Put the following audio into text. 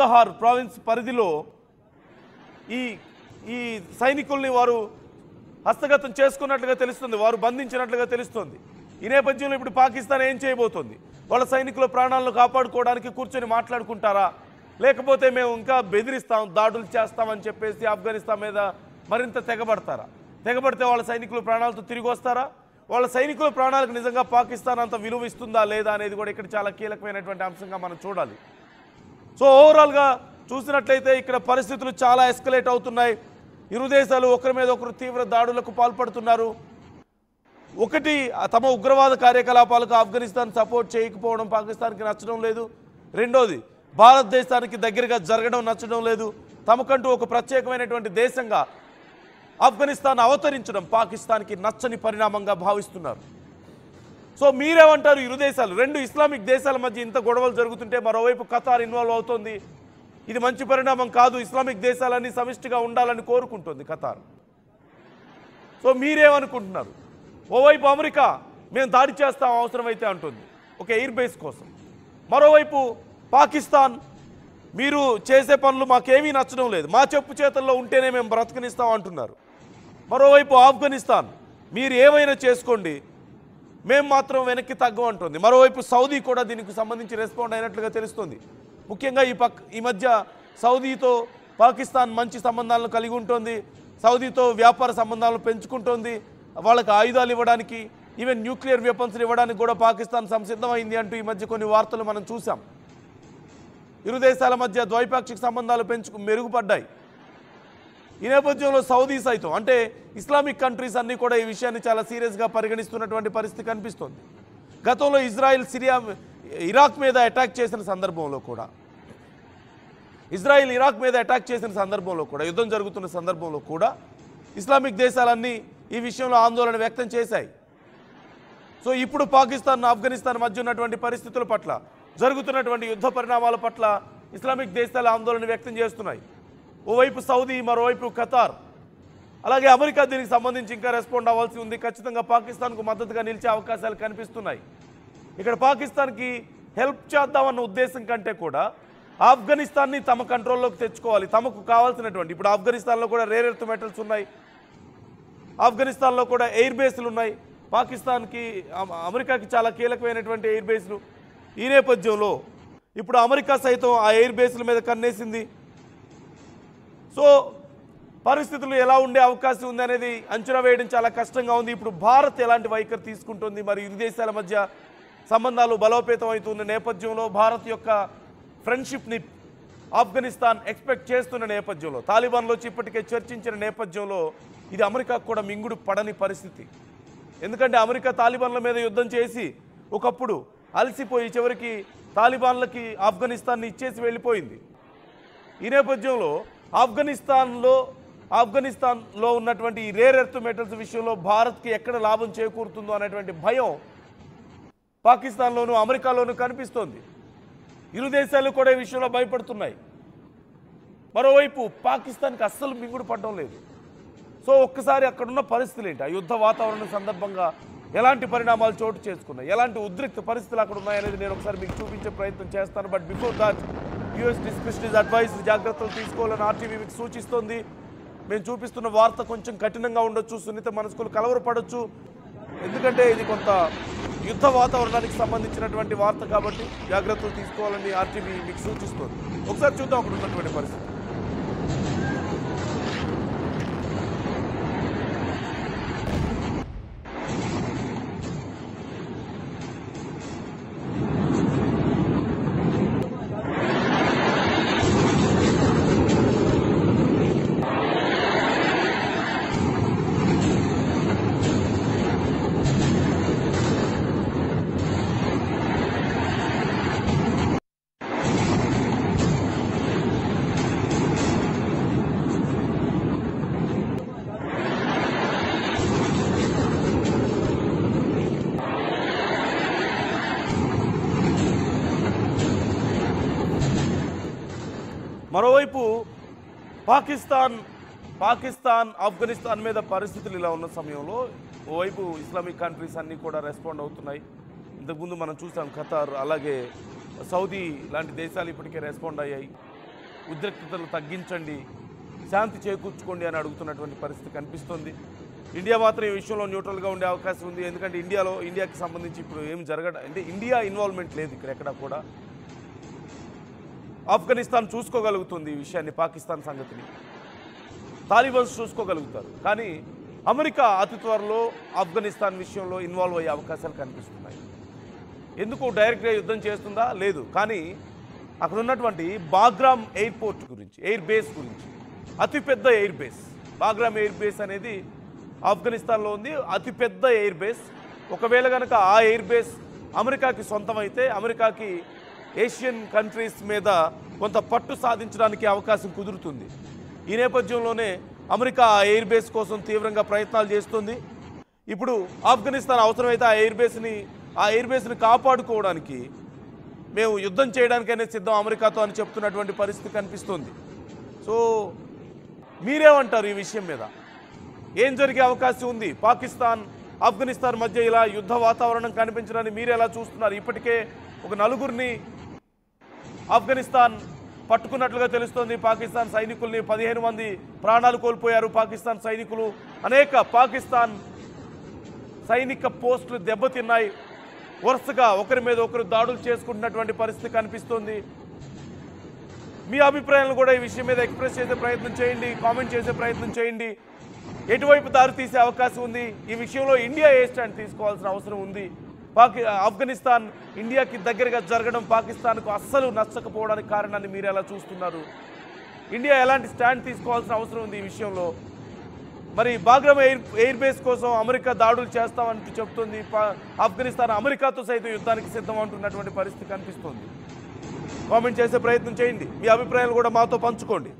Kandahar province పరిధిలో ఈ ఈ సైనికుల్ని వారు హస్తగతం చేసుకున్నట్లుగా తెలుస్తుంది, వారు బంధించినట్లుగా తెలుస్తుంది. ఈ నేపథ్యంలో ఇప్పుడు పాకిస్తాన్ ఏం చేయబోతోంది? వాళ్ళ సైనికుల ప్రాణాలను కాపాడుకోవడానికి కూర్చొని మాట్లాడుకుంటారా, లేకపోతే మేము ఇంకా బెదిరిస్తాం, దాడులు చేస్తామని చెప్పేసి ఆఫ్ఘనిస్తాన్ మీద మరింత తెగబడతారా? తెగబడితే వాళ్ళ సైనికుల ప్రాణాలతో తిరిగి వస్తారా? వాళ్ళ సైనికుల ప్రాణాలకు నిజంగా పాకిస్తాన్ అంత విలువ ఇస్తుందా లేదా అనేది కూడా ఇక్కడ చాలా కీలకమైనటువంటి అంశంగా మనం చూడాలి. సో ఓవరాల్గా చూసినట్లయితే ఇక్కడ పరిస్థితులు చాలా ఎస్కలేట్ అవుతున్నాయి. ఇరు దేశాలు ఒకరి మీద ఒకరు తీవ్ర దాడులకు పాల్పడుతున్నారు. ఒకటి, తమ ఉగ్రవాద కార్యకలాపాలకు ఆఫ్ఘనిస్తాన్ సపోర్ట్ చేయకపోవడం పాకిస్తాన్కి నచ్చడం లేదు. రెండోది, భారతదేశానికి దగ్గరగా జరగడం నచ్చడం లేదు. తమకంటూ ఒక ప్రత్యేకమైనటువంటి దేశంగా ఆఫ్ఘనిస్తాన్ అవతరించడం పాకిస్తాన్కి నచ్చని పరిణామంగా భావిస్తున్నారు. సో మీరేమంటారు? ఇరు దేశాలు, రెండు ఇస్లామిక్ దేశాల మధ్య ఇంత గొడవలు జరుగుతుంటే మరోవైపు ఖతార్ ఇన్వాల్వ్ అవుతోంది. ఇది మంచి పరిణామం కాదు. ఇస్లామిక్ దేశాలన్నీ సమిష్టిగా ఉండాలని కోరుకుంటుంది ఖతార్. సో మీరేమనుకుంటున్నారు? ఓవైపు అమెరికా మేము దాడి చేస్తాం అవసరమైతే అంటుంది ఒక ఎయిర్ బేస్ కోసం. మరోవైపు పాకిస్తాన్ మీరు చేసే పనులు మాకేమీ నచ్చడం లేదు, మా చెప్పు చేతల్లో ఉంటేనే మేము బ్రతకనిస్తాం అంటున్నారు. మరోవైపు ఆఫ్ఘనిస్తాన్ మీరు ఏమైనా చేసుకోండి, మేము మాత్రం వెనక్కి తగ్గం అంటుంది. మరోవైపు సౌదీ కూడా దీనికి సంబంధించి రెస్పాండ్ అయినట్లుగా తెలుస్తుంది. ముఖ్యంగా ఈ మధ్య సౌదీతో పాకిస్తాన్ మంచి సంబంధాలను కలిగి ఉంటుంది, సౌదీతో వ్యాపార సంబంధాలను పెంచుకుంటోంది. వాళ్ళకి ఆయుధాలు ఇవ్వడానికి, ఈవెన్ న్యూక్లియర్ వెపన్స్ ఇవ్వడానికి కూడా పాకిస్తాన్ సంసిద్ధమైంది అంటూ ఈ మధ్య కొన్ని వార్తలు మనం చూసాం. ఇరు దేశాల మధ్య ద్వైపాక్షిక సంబంధాలు మెరుగుపడ్డాయి. ఈ నేపథ్యంలో సౌదీ సైతం, అంటే ఇస్లామిక్ కంట్రీస్ అన్నీ కూడా ఈ విషయాన్ని చాలా సీరియస్గా పరిగణిస్తున్నటువంటి పరిస్థితి కనిపిస్తోంది. గతంలో ఇజ్రాయిల్ ఇరాక్ మీద అటాక్ చేసిన సందర్భంలో కూడా, యుద్ధం జరుగుతున్న సందర్భంలో కూడా ఇస్లామిక్ దేశాలన్నీ ఈ విషయంలో ఆందోళన వ్యక్తం చేశాయి. సో ఇప్పుడు పాకిస్తాన్ ఆఫ్ఘనిస్తాన్ మధ్య ఉన్నటువంటి పరిస్థితుల పట్ల, జరుగుతున్నటువంటి యుద్ధ పరిణామాల పట్ల ఇస్లామిక్ దేశాలు ఆందోళన వ్యక్తం చేస్తున్నాయి. ఓవైపు సౌదీ, మరోవైపు ఖతార్, అలాగే అమెరికా దీనికి సంబంధించి ఇంకా రెస్పాండ్ అవ్వాల్సి ఉంది. ఖచ్చితంగా పాకిస్తాన్కు మద్దతుగా నిలిచే అవకాశాలు కనిపిస్తున్నాయి. ఇక్కడ పాకిస్తాన్కి హెల్ప్ చేద్దామన్న ఉద్దేశం కంటే కూడా ఆఫ్ఘనిస్తాన్ని తమ కంట్రోల్లోకి తెచ్చుకోవాలి. తమకు కావాల్సినటువంటి, ఇప్పుడు ఆఫ్ఘనిస్తాన్లో కూడా రేర్ ఎర్త్ మెటల్స్ ఉన్నాయి, ఆఫ్ఘనిస్తాన్లో కూడా ఎయిర్ బేస్లు ఉన్నాయి. పాకిస్తాన్కి, అమెరికాకి చాలా కీలకమైనటువంటి ఎయిర్ బేస్లు. ఈ నేపథ్యంలో ఇప్పుడు అమెరికా సైతం ఆ ఎయిర్ బేస్ల మీద కన్నేసింది. సో పరిస్థితులు ఎలా ఉండే అవకాశం ఉంది అనేది అంచనా వేయడం చాలా కష్టంగా ఉంది. ఇప్పుడు భారత్ ఎలాంటి వైఖరి తీసుకుంటుంది, మరి ఇరు దేశాల మధ్య సంబంధాలు బలోపేతం అవుతున్న నేపథ్యంలో, భారత్ యొక్క ఫ్రెండ్షిప్ని ఆఫ్ఘనిస్తాన్ ఎక్స్పెక్ట్ చేస్తున్న నేపథ్యంలో, తాలిబాన్లో ఇప్పటికే చర్చించిన నేపథ్యంలో ఇది అమెరికాకు కూడా మింగుడు పడని పరిస్థితి. ఎందుకంటే అమెరికా తాలిబాన్ల మీద యుద్ధం చేసి ఒకప్పుడు అలసిపోయి చివరికి తాలిబాన్లకి ఆఫ్ఘనిస్తాన్ని ఇచ్చేసి వెళ్ళిపోయింది. ఈ నేపథ్యంలో ఆఫ్ఘనిస్తాన్లో ఉన్నటువంటి ఈ రేర్ ఎర్త్ మెటల్స్ విషయంలో భారత్కి ఎక్కడ లాభం చేకూరుతుందో అనేటువంటి భయం పాకిస్తాన్లోనూ అమెరికాలోనూ కనిపిస్తోంది. ఇరు దేశాలు కూడా ఈ విషయంలో భయపడుతున్నాయి. మరోవైపు పాకిస్తాన్కి అస్సలు మింగుడు పడడం లేదు. సో ఒక్కసారి అక్కడున్న పరిస్థితులు ఏంటి, ఆ యుద్ధ వాతావరణం సందర్భంగా ఎలాంటి పరిణామాలు చోటు చేసుకున్నాయి, ఎలాంటి ఉద్రిక్త పరిస్థితులు అక్కడ ఉన్నాయనేది నేను ఒకసారి మీకు చూపించే ప్రయత్నం చేస్తాను. But before that, US discussion is advice, జాగ్రత్తలు తీసుకోవాలని ఆర్టీవీ మీకు సూచిస్తోంది. మేము చూపిస్తున్న వార్త కొంచెం కఠినంగా ఉండొచ్చు, సున్నిత మనసుకులు కలవరపడవచ్చు, ఎందుకంటే ఇది కొంత యుద్ధ వాతావరణానికి సంబంధించినటువంటి వార్త కాబట్టి జాగ్రత్తలు తీసుకోవాలని ఆర్టీవీ మీకు సూచిస్తోంది. ఒకసారి చూద్దాం అక్కడ ఉన్నటువంటి పరిస్థితి. మరోవైపు పాకిస్తాన్ ఆఫ్ఘనిస్తాన్ మీద పరిస్థితులు ఇలా ఉన్న సమయంలో ఓవైపు ఇస్లామిక్ కంట్రీస్ అన్నీ కూడా రెస్పాండ్ అవుతున్నాయి. ఇంతకుముందు మనం చూసాం ఖతార్, అలాగే సౌదీ లాంటి దేశాలు ఇప్పటికే రెస్పాండ్ అయ్యాయి. ఉద్రిక్తతలు తగ్గించండి, శాంతి చేకూర్చుకోండి అని అడుగుతున్నటువంటి పరిస్థితి కనిపిస్తుంది. ఇండియా మాత్రం ఈ విషయంలో న్యూట్రల్గా ఉండే అవకాశం ఉంది. ఎందుకంటే ఇండియాకి సంబంధించి ఇప్పుడు ఏం అంటే ఇండియా ఇన్వాల్వ్మెంట్ లేదు ఇక్కడ ఎక్కడా కూడా. ఆఫ్ఘనిస్తాన్ చూసుకోగలుగుతుంది ఈ విషయాన్ని, పాకిస్తాన్ సంగతిని తాలిబాన్స్ చూసుకోగలుగుతారు. కానీ అమెరికా అతి త్వరలో ఆఫ్ఘనిస్తాన్ విషయంలో ఇన్వాల్వ్ అయ్యే అవకాశాలు కనిపిస్తున్నాయి. ఎందుకు డైరెక్ట్గా యుద్ధం చేస్తుందా? లేదు. కానీ అక్కడ ఉన్నటువంటి బాగ్రామ్ ఎయిర్పోర్ట్ గురించి, ఎయిర్ బేస్ గురించి, అతిపెద్ద air base Bagram air base అనేది ఆఫ్ఘనిస్తాన్లో ఉంది. అతిపెద్ద ఎయిర్ బేస్. ఒకవేళ కనుక ఆ ఎయిర్ బేస్ అమెరికాకి సొంతమైతే అమెరికాకి ఏషియన్ కంట్రీస్ మీద కొంత పట్టు సాధించడానికి అవకాశం కుదురుతుంది. ఈ నేపథ్యంలోనే అమెరికా ఆ ఎయిర్ బేస్ కోసం తీవ్రంగా ప్రయత్నాలు చేస్తుంది. ఇప్పుడు ఆఫ్ఘనిస్తాన్ అవసరమైతే ఆ ఎయిర్ బేస్ని కాపాడుకోవడానికి మేము యుద్ధం చేయడానికైనా సిద్ధం అమెరికాతో అని చెప్తున్నటువంటి పరిస్థితి కనిపిస్తుంది. సో మీరేమంటారు ఈ విషయం మీద? ఏం జరిగే అవకాశం ఉంది? పాకిస్తాన్ ఆఫ్ఘనిస్తాన్ మధ్య ఇలా యుద్ధ వాతావరణం కనిపించడాన్ని మీరు ఎలా చూస్తున్నారు? ఇప్పటికే ఒక 4గురిని ఆఫ్ఘనిస్తాన్ పట్టుకున్నట్లుగా తెలుస్తోంది. పాకిస్తాన్ సైనికుల్ని 15 మంది ప్రాణాలు కోల్పోయారు పాకిస్తాన్ సైనికులు. అనేక పాకిస్తాన్ సైనిక పోస్టులు దెబ్బతిన్నాయి. వరుసగా ఒకరి మీద ఒకరు దాడులు చేసుకుంటున్నటువంటి పరిస్థితి కనిపిస్తోంది. మీ అభిప్రాయాలను కూడా ఈ విషయం మీద ఎక్స్ప్రెస్ చేసే ప్రయత్నం చేయండి, కామెంట్ చేసే ప్రయత్నం చేయండి. ఎటువైపు దారి తీసే అవకాశం ఉంది? ఈ విషయంలో ఇండియా ఏ స్టాండ్ తీసుకోవాల్సిన అవసరం ఉంది? ఆఫ్ఘనిస్తాన్ ఇండియాకి దగ్గరగా జరగడం పాకిస్తాన్కు అస్సలు నచ్చకపోవడానికి కారణాన్ని మీరు ఎలా చూస్తున్నారు? ఇండియా ఎలాంటి స్టాండ్ తీసుకోవాల్సిన అవసరం ఉంది ఈ విషయంలో? మరి బాగ్రామ్ ఎయిర్ బేస్ కోసం అమెరికా దాడులు చేస్తామని చెప్తుంది. ఆఫ్ఘనిస్తాన్ అమెరికాతో సైతం యుద్ధానికి సిద్ధం అంటున్నటువంటి పరిస్థితి కనిపిస్తుంది. కామెంట్ చేసే ప్రయత్నం చేయండి. మీ అభిప్రాయాలు కూడా మాతో పంచుకోండి.